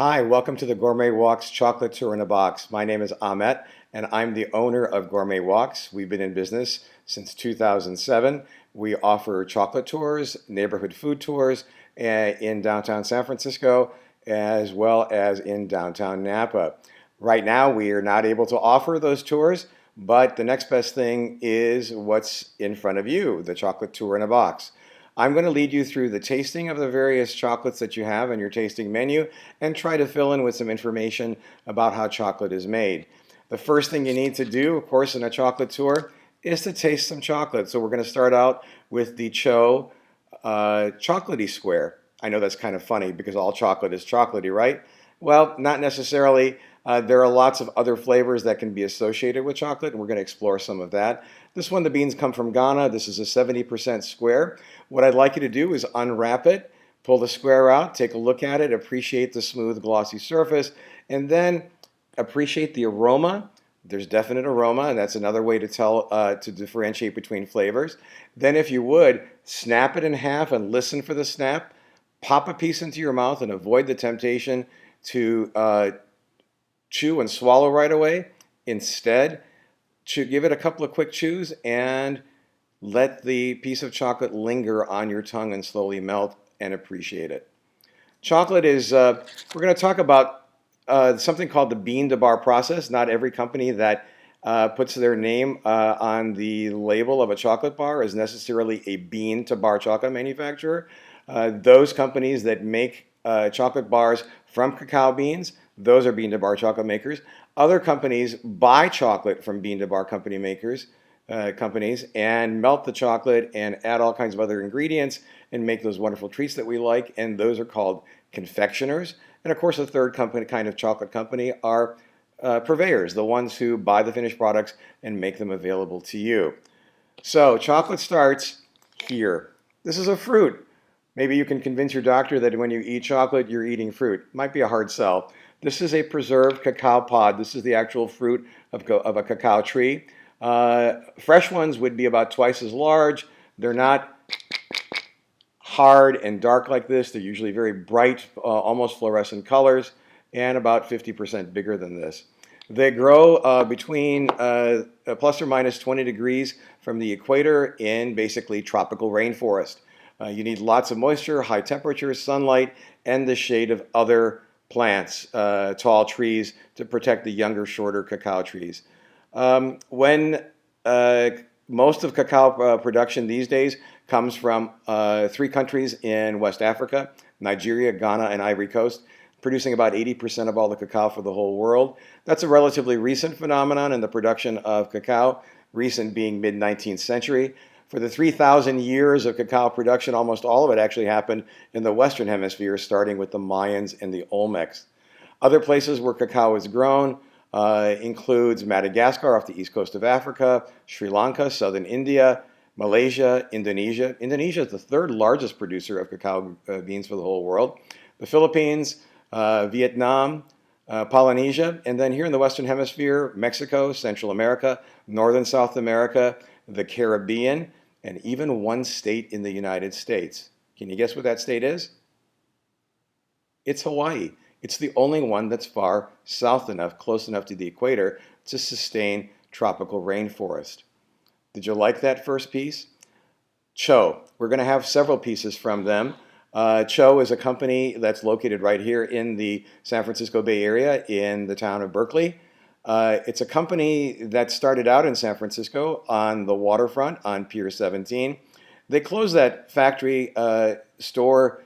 Hi, welcome to the Gourmet Walks Chocolate Tour in a Box. My name is Ahmet, and I'm the owner of Gourmet Walks. We've been in business since 2007. We offer chocolate tours, neighborhood food tours in downtown San Francisco, as well as in downtown Napa. Right now, we are not able to offer those tours, but the next best thing is what's in front of you, the chocolate tour in a box. I'm going to lead you through the tasting of the various chocolates that you have on your tasting menu and try to fill in with some information about how chocolate is made. The first thing you need to do, of course, in a chocolate tour is to taste some chocolate. So we're going to start out with the Cho chocolatey square. I know that's kind of funny because all chocolate is chocolatey, right? Well, not necessarily. There are lots of other flavors that can be associated with chocolate, and we're going to explore some of that. This one, the beans come from Ghana. This is a 70% square. What I'd like you to do is unwrap it, pull the square out, take a look at it, appreciate the smooth, glossy surface, and then appreciate the aroma. There's definite aroma, and that's another way to tell to differentiate between flavors. Then, if you would, snap it in half and listen for the snap. Pop a piece into your mouth and avoid the temptation to chew and swallow right away. Instead, give it a couple of quick chews and let the piece of chocolate linger on your tongue and slowly melt and appreciate it. Chocolate is, we're going to talk about something called the bean to bar process. Not every company that puts their name on the label of a chocolate bar is necessarily a bean to bar chocolate manufacturer. Those companies that make chocolate bars from cacao beans, those are bean to bar chocolate makers. Other companies buy chocolate from bean to bar companies and melt the chocolate and add all kinds of other ingredients and make those wonderful treats that we like, and those are called confectioners. And of course, the third kind of chocolate company are purveyors, the ones who buy the finished products and make them available to you. So chocolate starts here. This is a fruit. Maybe you can convince your doctor that when you eat chocolate, you're eating fruit. Might be a hard sell. This is a preserved cacao pod. This is the actual fruit of a cacao tree. Fresh ones would be about twice as large. They're not hard and dark like this. They're usually very bright, almost fluorescent colors, and about 50% bigger than this. They grow between plus or minus 20 degrees from the equator in basically tropical rainforest. You need lots of moisture, high temperatures, sunlight, and the shade of other plants, tall trees, to protect the younger, shorter cacao trees. When most of cacao production these days comes from three countries in West Africa: Nigeria, Ghana, and Ivory Coast, producing about 80% of all the cacao for the whole world. That's a relatively recent phenomenon in the production of cacao, recent being mid-19th century. For the 3,000 years of cacao production, almost all of it actually happened in the Western Hemisphere, starting with the Mayans and the Olmecs. Other places where cacao is grown includes Madagascar off the east coast of Africa, Sri Lanka, southern India, Malaysia, Indonesia. Indonesia is the third largest producer of cacao beans for the whole world. The Philippines, Vietnam, Polynesia, and then here in the Western Hemisphere, Mexico, Central America, Northern South America, the Caribbean, and even one state in the United States. Can you guess what that state is? It's Hawaii. It's the only one that's far south enough, close enough to the equator, to sustain tropical rainforest. Did you like that first piece? Cho. We're going to have several pieces from them. Cho is a company that's located right here in the San Francisco Bay Area in the town of Berkeley. It's a company that started out in San Francisco on the waterfront on Pier 17. They closed that factory store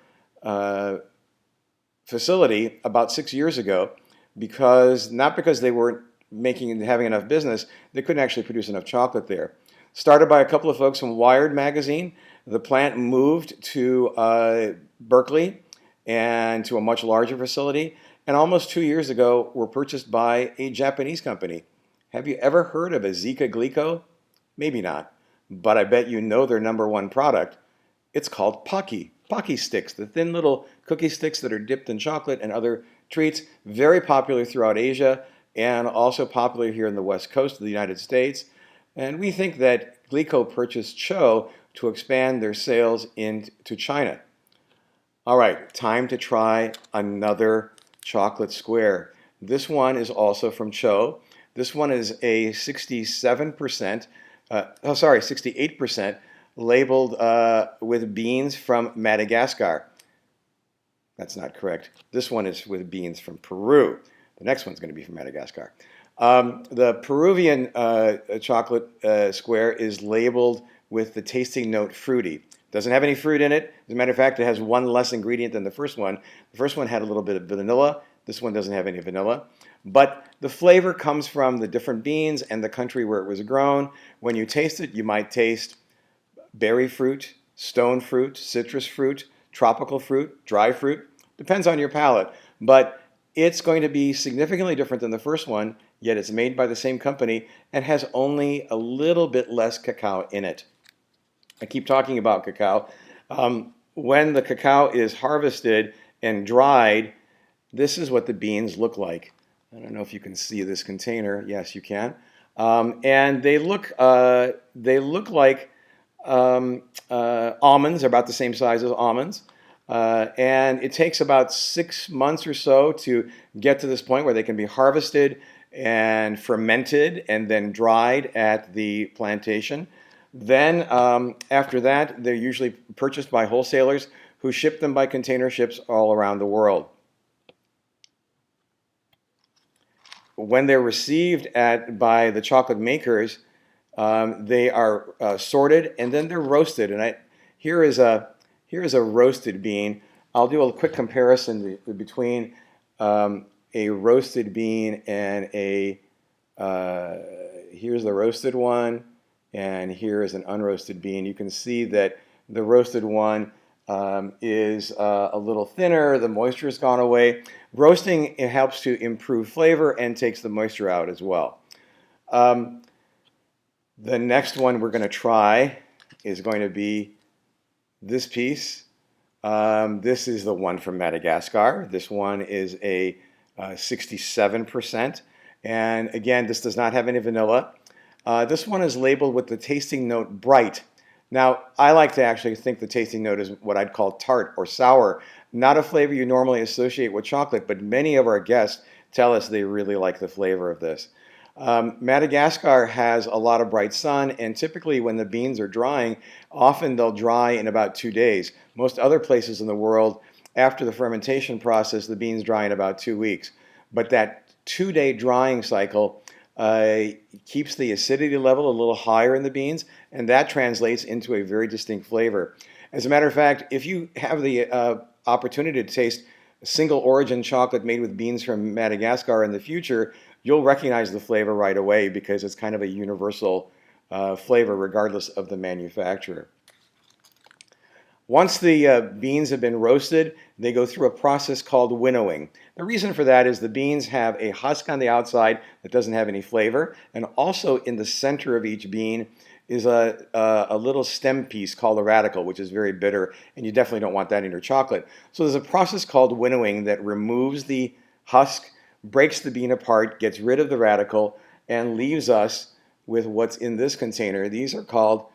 facility about 6 years ago not because they weren't having enough business, they couldn't actually produce enough chocolate there. Started by a couple of folks from Wired magazine, the plant moved to Berkeley and to a much larger facility, and almost 2 years ago were purchased by a Japanese company. Have you ever heard of a Zika Glico? Maybe not, but I bet you know their number one product. It's called Pocky. Pocky sticks, the thin little cookie sticks that are dipped in chocolate and other treats, very popular throughout Asia and also popular here in the West Coast of the United States. And we think that Glico purchased Cho to expand their sales into China. All right, time to try another chocolate square. This one is also from Cho. This one is a 67%, 68% labeled with beans from Madagascar. That's not correct. This one is with beans from Peru. The next one's going to be from Madagascar. The Peruvian chocolate square is labeled with the tasting note fruity. Doesn't have any fruit in it. As a matter of fact, it has one less ingredient than the first one. The first one had a little bit of vanilla. This one doesn't have any vanilla. But the flavor comes from the different beans and the country where it was grown. When you taste it, you might taste berry fruit, stone fruit, citrus fruit, tropical fruit, dry fruit. Depends on your palate. But it's going to be significantly different than the first one, yet it's made by the same company and has only a little bit less cacao in it. I keep talking about cacao. When the cacao is harvested and dried, this is what the beans look like. I don't know if you can see this container. Yes, you can. And they look like almonds. They're about the same size as almonds. And it takes about 6 months or so to get to this point where they can be harvested and fermented and then dried at the plantation. Then after that, they're usually purchased by wholesalers who ship them by container ships all around the world. When they're received by the chocolate makers, they are sorted and then they're roasted. And here is a roasted bean. I'll do a quick comparison between a roasted bean and here's the roasted one, and here is an unroasted bean. You can see that the roasted one is a little thinner. The moisture has gone away. Roasting, it helps to improve flavor and takes the moisture out as well. The next one we're going to try is going to be this piece. This is the one from Madagascar. This one is a 67%. And again, this does not have any vanilla. This one is labeled with the tasting note bright. Now, I like to actually think the tasting note is what I'd call tart or sour. Not a flavor you normally associate with chocolate, but many of our guests tell us they really like the flavor of this. Madagascar has a lot of bright sun, and typically when the beans are drying, often they'll dry in about 2 days. Most other places in the world, after the fermentation process, the beans dry in about 2 weeks. But that 2-day drying cycle keeps the acidity level a little higher in the beans, and that translates into a very distinct flavor. As a matter of fact, if you have the opportunity to taste single origin chocolate made with beans from Madagascar in the future, you'll recognize the flavor right away because it's kind of a universal flavor regardless of the manufacturer. Once the beans have been roasted, they go through a process called winnowing. The reason for that is the beans have a husk on the outside that doesn't have any flavor, and also in the center of each bean is a little stem piece called a radicle, which is very bitter, and you definitely don't want that in your chocolate. So there's a process called winnowing that removes the husk, breaks the bean apart, gets rid of the radicle, and leaves us with what's in this container. These are called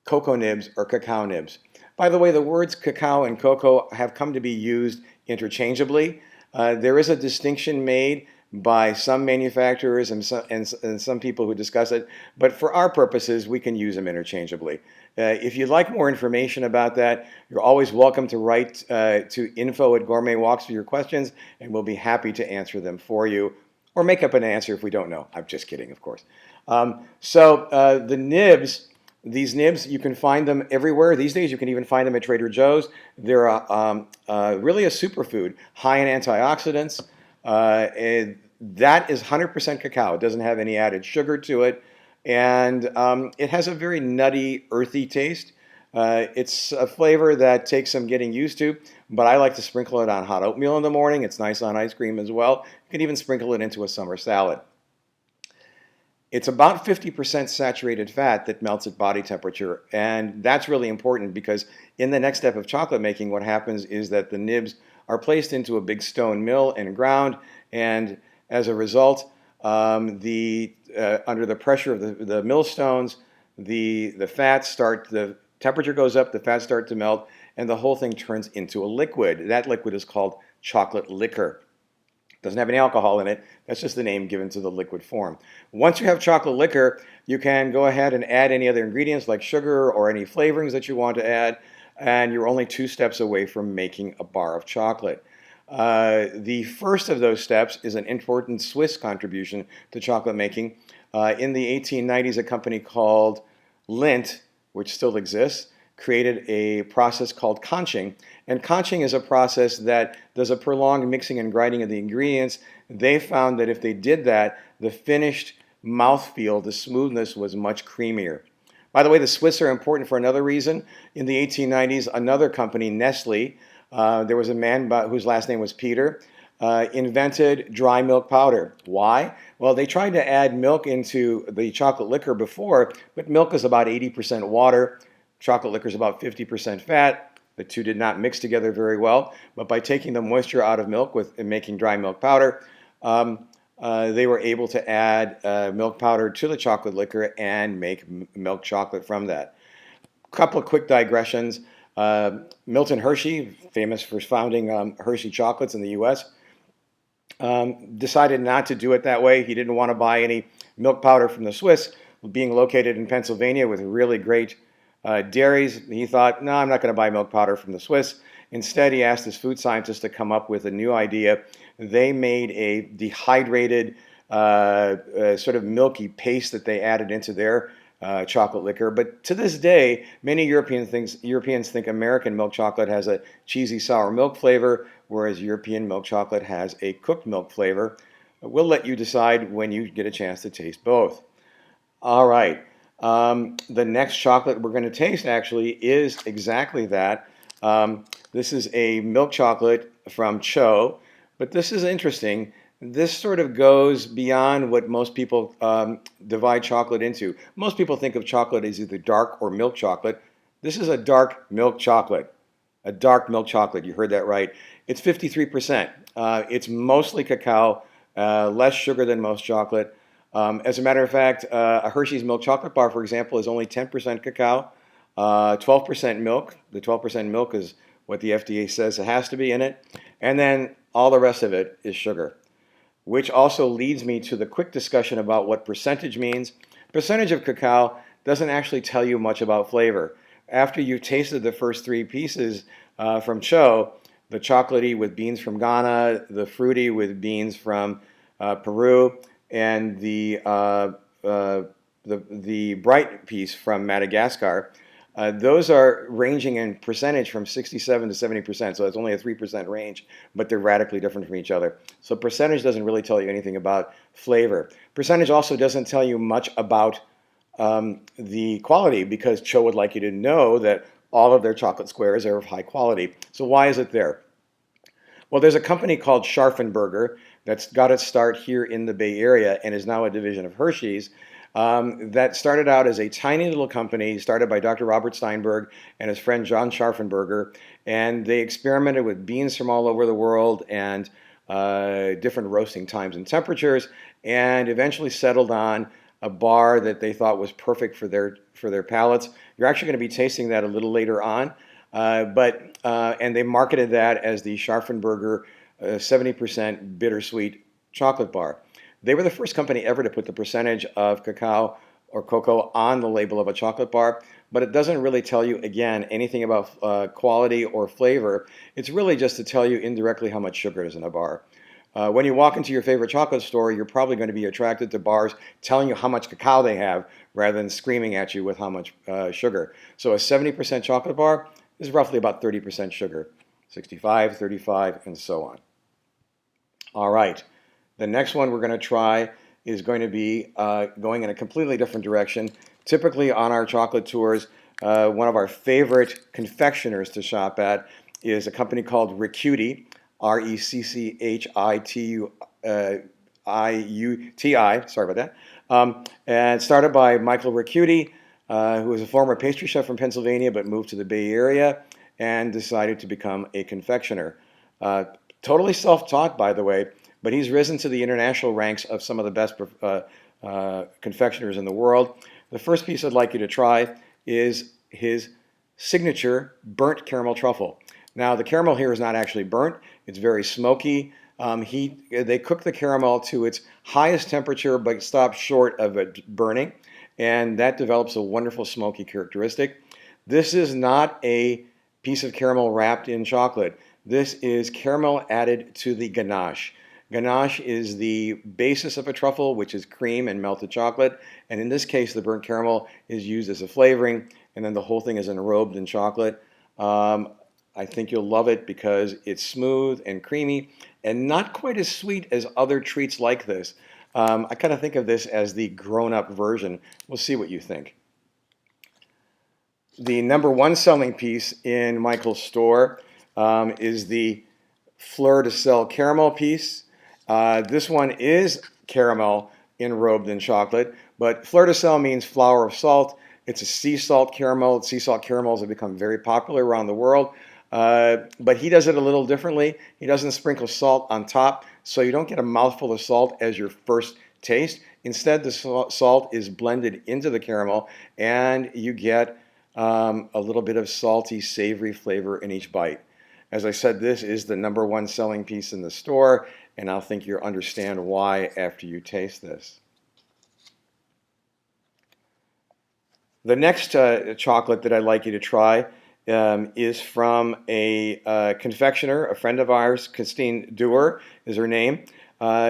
cocoa nibs or cacao nibs. By the way, the words cacao and cocoa have come to be used interchangeably. There is a distinction made by some manufacturers and some people who discuss it, but for our purposes, we can use them interchangeably. If you'd like more information about that, you're always welcome to write to info@Gourmet Walks with your questions, and we'll be happy to answer them for you, or make up an answer if we don't know. I'm just kidding, of course. The nibs, these nibs, you can find them everywhere. These days, you can even find them at Trader Joe's. They're really a superfood, high in antioxidants. That is 100% cacao. It doesn't have any added sugar to it. And it has a very nutty, earthy taste. It's a flavor that takes some getting used to, but I like to sprinkle it on hot oatmeal in the morning. It's nice on ice cream as well. You can even sprinkle it into a summer salad. It's about 50% saturated fat that melts at body temperature, and that's really important because in the next step of chocolate making, what happens is that the nibs are placed into a big stone mill and ground, and as a result, under the pressure of the millstones, the temperature goes up, the fats start to melt, and the whole thing turns into a liquid. That liquid is called chocolate liquor. Doesn't have any alcohol in it. That's just the name given to the liquid form. Once you have chocolate liquor, you can go ahead and add any other ingredients like sugar or any flavorings that you want to add, and you're only 2 steps away from making a bar of chocolate. The first of those steps is an important Swiss contribution to chocolate making. In the 1890s, a company called Lindt, which still exists, created a process called conching. And conching is a process that does a prolonged mixing and grinding of the ingredients. They found that if they did that, the finished mouthfeel, the smoothness was much creamier. By the way, the Swiss are important for another reason. In the 1890s, another company, Nestle, there was a man whose last name was Peter, invented dry milk powder. Why? Well, they tried to add milk into the chocolate liquor before, but milk is about 80% water. Chocolate liquor is about 50% fat. The two did not mix together very well, but by taking the moisture out of milk and making dry milk powder, they were able to add milk powder to the chocolate liquor and make milk chocolate from that. A couple of quick digressions. Milton Hershey, famous for founding Hershey Chocolates in the U.S., decided not to do it that way. He didn't want to buy any milk powder from the Swiss. Being located in Pennsylvania with really great dairies, he thought, no, I'm not going to buy milk powder from the Swiss. Instead, he asked his food scientists to come up with a new idea. They made a dehydrated, sort of milky paste that they added into their chocolate liquor. But to this day, many Europeans think American milk chocolate has a cheesy sour milk flavor, whereas European milk chocolate has a cooked milk flavor. We'll let you decide when you get a chance to taste both. All right. The next chocolate we're going to taste actually is exactly that. This is a milk chocolate from Cho, but this is interesting. This sort of goes beyond what most people divide chocolate into. Most people think of chocolate as either dark or milk chocolate. This is a dark milk chocolate. A dark milk chocolate, you heard that right. It's 53%. It's mostly cacao, less sugar than most chocolate. As a matter of fact, a Hershey's milk chocolate bar, for example, is only 10% cacao, 12% milk. The 12% milk is what the FDA says it has to be in it. And then all the rest of it is sugar, which also leads me to the quick discussion about what percentage means. Percentage of cacao doesn't actually tell you much about flavor. After you've tasted the first 3 pieces from Cho, the chocolatey with beans from Ghana, the fruity with beans from Peru, and the bright piece from Madagascar, those are ranging in percentage from 67 to 70%, so it's only a 3% range, but they're radically different from each other. So percentage doesn't really tell you anything about flavor. Percentage also doesn't tell you much about the quality, because Cho would like you to know that all of their chocolate squares are of high quality. So why is it there? Well, there's a company called Scharfenberger that's got its start here in the Bay Area and is now a division of Hershey's. That started out as a tiny little company started by Dr. Robert Steinberg and his friend John Scharfenberger, and they experimented with beans from all over the world and different roasting times and temperatures, and eventually settled on a bar that they thought was perfect for their palates. You're actually going to be tasting that a little later on, and they marketed that as the Scharfenberger 70% bittersweet chocolate bar. They were the first company ever to put the percentage of cacao or cocoa on the label of a chocolate bar, but it doesn't really tell you, again, anything about quality or flavor. It's really just to tell you indirectly how much sugar is in a bar. When you walk into your favorite chocolate store, you're probably going to be attracted to bars telling you how much cacao they have rather than screaming at you with how much sugar. So a 70% chocolate bar is roughly about 30% sugar, 65, 35, and so on. All right. The next one we're going to try is going to be going in a completely different direction. Typically on our chocolate tours, one of our favorite confectioners to shop at is a company called Reccuti, Recchiuti, sorry about that. And started by Michael Reccuti, who was a former pastry chef from Pennsylvania but moved to the Bay Area and decided to become a confectioner. Totally self-taught, by the way, but he's risen to the international ranks of some of the best confectioners in the world. The first piece I'd like you to try is his signature burnt caramel truffle. Now, the caramel here is not actually burnt. It's very smoky. They cook the caramel to its highest temperature, but stop short of it burning, and that develops a wonderful smoky characteristic. This is not a piece of caramel wrapped in chocolate. This is caramel added to the ganache. Ganache is the basis of a truffle, which is cream and melted chocolate. And in this case, the burnt caramel is used as a flavoring, and then the whole thing is enrobed in chocolate. I think you'll love it because it's smooth and creamy and not quite as sweet as other treats like this. I kind of think of this as the grown-up version. We'll see what you think. The number one selling piece in Michael's store is the Fleur de Sel caramel piece. This one is caramel enrobed in chocolate, but Fleur de Sel means flower of salt. It's a sea salt caramel. Sea salt caramels have become very popular around the world, but he does it a little differently. He doesn't sprinkle salt on top, so you don't get a mouthful of salt as your first taste. Instead, the salt is blended into the caramel, and you get a little bit of salty, savory flavor in each bite. As I said, this is the number one selling piece in the store, and I think you'll understand why after you taste this. The next chocolate that I'd like you to try is from a confectioner, a friend of ours, Christine Dewar is her name.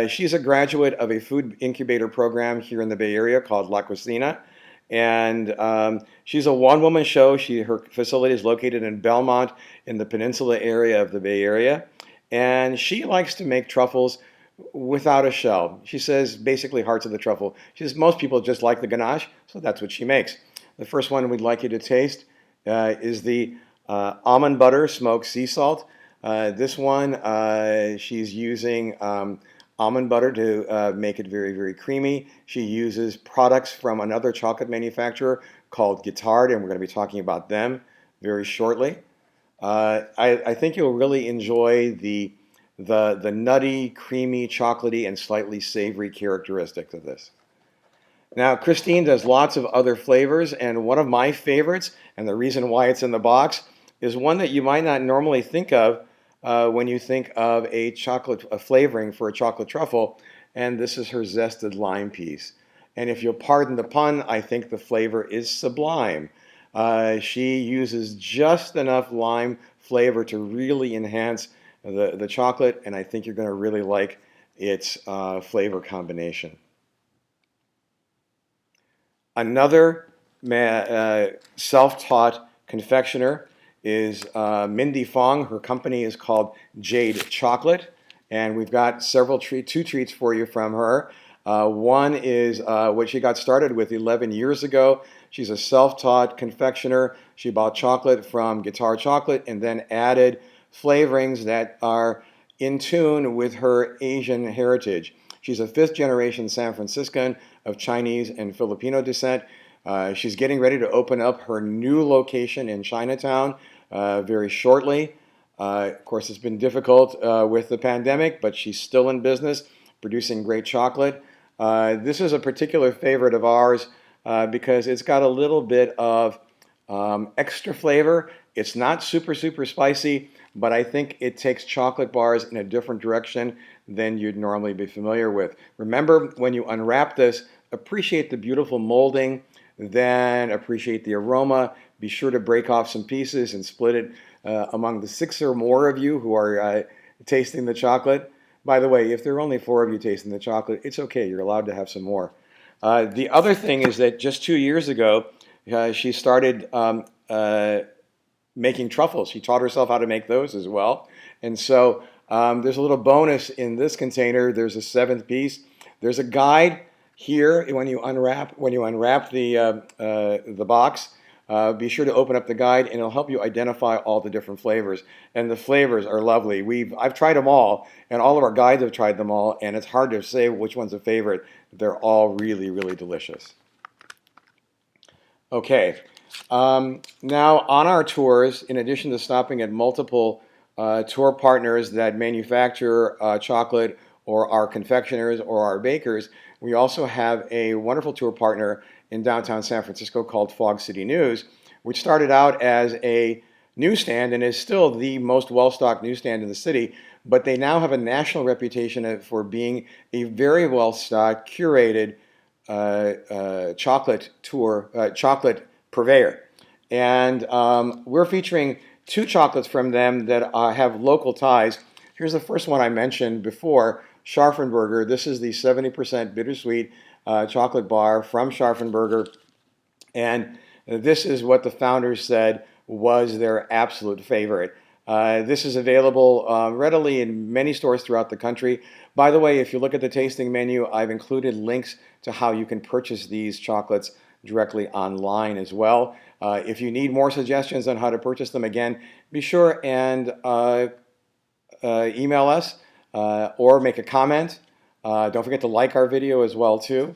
She's a graduate of a food incubator program here in the Bay Area called La Cocina. And she's a one-woman show. Her facility is located in Belmont in the peninsula area of the Bay Area. And she likes to make truffles without a shell. She says basically hearts of the truffle. She says most people just like the ganache, so that's what she makes. The first one we'd like you to taste is the almond butter smoked sea salt. This one, she's using almond butter to make it very, very creamy. She uses products from another chocolate manufacturer called Guittard, and we're going to be talking about them very shortly. I think you'll really enjoy the nutty, creamy, chocolatey, and slightly savory characteristics of this. Now, Christine does lots of other flavors, and one of my favorites, and the reason why it's in the box, is one that you might not normally think of when you think of a flavoring for a chocolate truffle, and this is her zested lime piece. And if you'll pardon the pun, I think the flavor is sublime. She uses just enough lime flavor to really enhance the chocolate, and I think you're going to really like its flavor combination. Another self-taught confectioner is Mindy Fong. Her company is called Jade Chocolate, and we've got two treats for you from her. One is what she got started with 11 years ago. She's a self-taught confectioner. She bought chocolate from Guittard Chocolate and then added flavorings that are in tune with her Asian heritage. She's a fifth-generation San Franciscan of Chinese and Filipino descent. She's getting ready to open up her new location in Chinatown very shortly. Of course, it's been difficult with the pandemic, but she's still in business, producing great chocolate. This is a particular favorite of ours because it's got a little bit of extra flavor. It's not super, super spicy, but I think it takes chocolate bars in a different direction than you'd normally be familiar with. Remember, when you unwrap this, appreciate the beautiful molding, then appreciate the aroma. Be sure to break off some pieces and split it among the 6 or more of you who are tasting the chocolate. By the way, if there are only 4 of you tasting the chocolate, it's okay. You're allowed to have some more. The other thing is that just 2 years ago, she started making truffles. She taught herself how to make those as well. And so there's a little bonus in this container. There's a 7th piece. There's a guide here when you unwrap the box. Be sure to open up the guide, and it'll help you identify all the different flavors. And the flavors are lovely. I've tried them all, and all of our guides have tried them all, and it's hard to say which one's a favorite. They're all really, really delicious. Okay. Now, on our tours, in addition to stopping at multiple tour partners that manufacture chocolate, or our confectioners, or our bakers, we also have a wonderful tour partner in downtown San Francisco called Fog City News, which started out as a newsstand and is still the most well-stocked newsstand in the city. but they now have a national reputation for being a very well-stocked, curated chocolate tour, chocolate purveyor. And we're featuring two chocolates from them that have local ties. Here's the first one I mentioned before, Scharfenberger. This is the 70% bittersweet chocolate bar from Scharfenberger. And this is what the founders said was their absolute favorite. This is available readily in many stores throughout the country. By the way, if you look at the tasting menu, I've included links to how you can purchase these chocolates directly online as well. If you need more suggestions on how to purchase them, again, be sure and email us or make a comment. Don't forget to like our video as well too.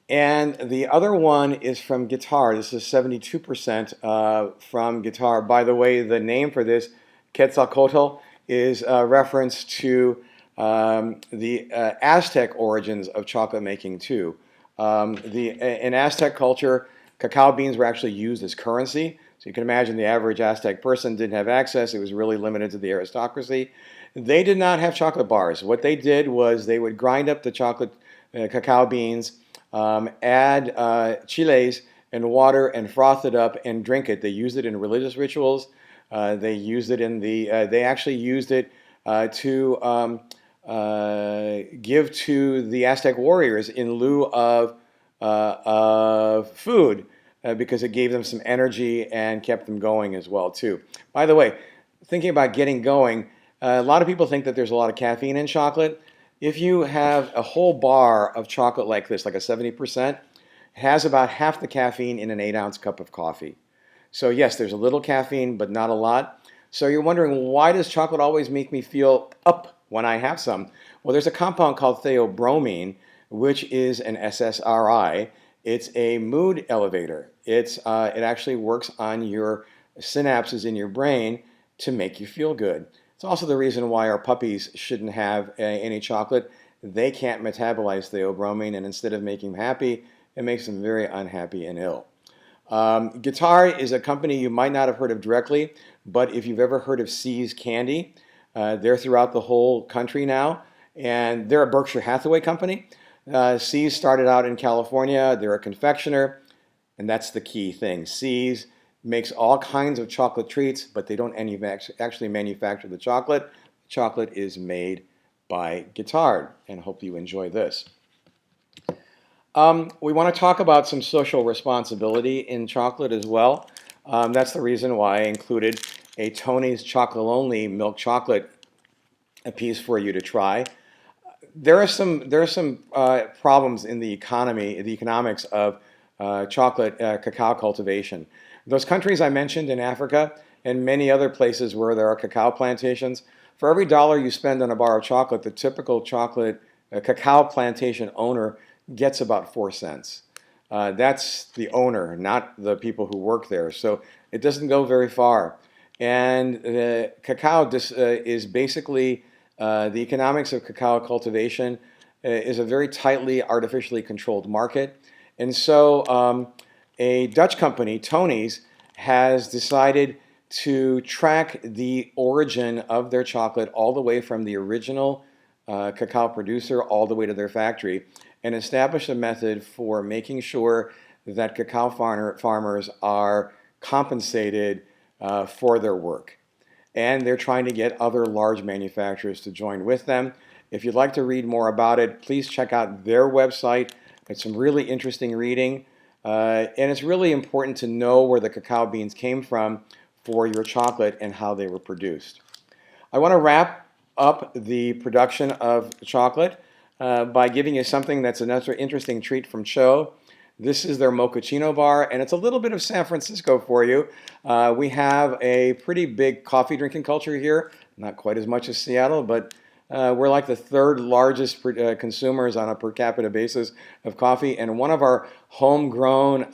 And the other one is from Guitar. This is 72% from Guitar. By the way, the name for this, Quetzalcoatl, is a reference to the Aztec origins of chocolate making too. In Aztec culture, cacao beans were actually used as currency. So you can imagine the average Aztec person didn't have access. It was really limited to the aristocracy. They did not have chocolate bars. What they did was they would grind up the chocolate cacao beans, add chiles and water and froth it up and drink it. They used it in religious rituals. They used it in they actually used it to give to the Aztec warriors in lieu of food because it gave them some energy and kept them going as well too. By the way, thinking about getting going, a lot of people think that there's a lot of caffeine in chocolate. If you have a whole bar of chocolate like this, like a 70%, it has about half the caffeine in an 8-ounce cup of coffee. So yes, there's a little caffeine, but not a lot. So you're wondering, why does chocolate always make me feel up when I have some? Well, there's a compound called theobromine, which is an SSRI. It's a mood elevator. It actually works on your synapses in your brain to make you feel good. It's also the reason why our puppies shouldn't have any chocolate. They can't metabolize theobromine, and instead of making them happy, it makes them very unhappy and ill. Guitar is a company you might not have heard of directly, but if you've ever heard of See's Candy, they're throughout the whole country now, and they're a Berkshire Hathaway company. See's started out in California. They're a confectioner, and that's the key thing. See's makes all kinds of chocolate treats, but they don't actually manufacture the chocolate. The chocolate is made by Guitar, and hope you enjoy this. We want to talk about some social responsibility in chocolate as well. That's the reason why I included a Tony's Chocolate-Only milk chocolate piece for you to try. There are some problems in the economics of chocolate cacao cultivation. Those countries I mentioned in Africa and many other places where there are cacao plantations, for every dollar you spend on a bar of chocolate, the typical cacao plantation owner gets about 4 cents. That's the owner, not the people who work there. So it doesn't go very far. And cacao is basically, the economics of cacao cultivation is a very tightly artificially controlled market. And so a Dutch company, Tony's, has decided to track the origin of their chocolate all the way from the original cacao producer all the way to their factory, and establish a method for making sure that cacao farmers are compensated for their work. And they're trying to get other large manufacturers to join with them. If you'd like to read more about it, please check out their website. It's some really interesting reading. And it's really important to know where the cacao beans came from for your chocolate and how they were produced. I want to wrap up the production of chocolate by giving you something that's another interesting treat from Cho. This is their mochaccino bar, and it's a little bit of San Francisco for you. We have a pretty big coffee drinking culture here, not quite as much as Seattle, but we're like the third largest consumers on a per capita basis of coffee, and one of our homegrown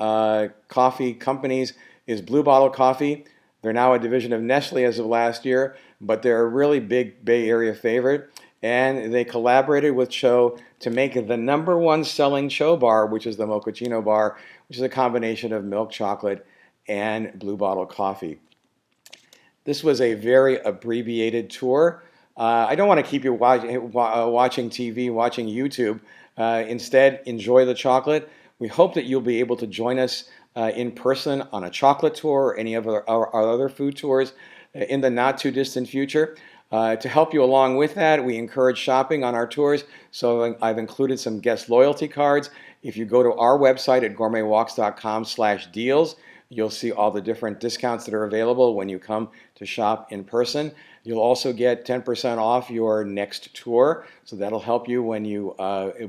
coffee companies is Blue Bottle Coffee. They're now a division of Nestle as of last year, but they're a really big Bay Area favorite, and they collaborated with Cho to make the #1 selling Cho bar, which is the mochaccino bar, which is a combination of milk chocolate and Blue Bottle coffee. This was a very abbreviated tour. I don't want to keep you watching TV, watching YouTube. Instead, enjoy the chocolate. We hope that you'll be able to join us in person on a chocolate tour or any of our other food tours in the not too distant future. To help you along with that, we encourage shopping on our tours. So I've included some guest loyalty cards. If you go to our website at gourmetwalks.com/deals, you'll see all the different discounts that are available when you come to shop in person. You'll also get 10% off your next tour, so that'll help you when you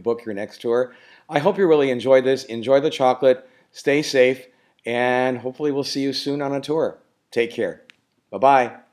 book your next tour. I hope you really enjoyed this. Enjoy the chocolate, stay safe, and hopefully we'll see you soon on a tour. Take care. Bye-bye.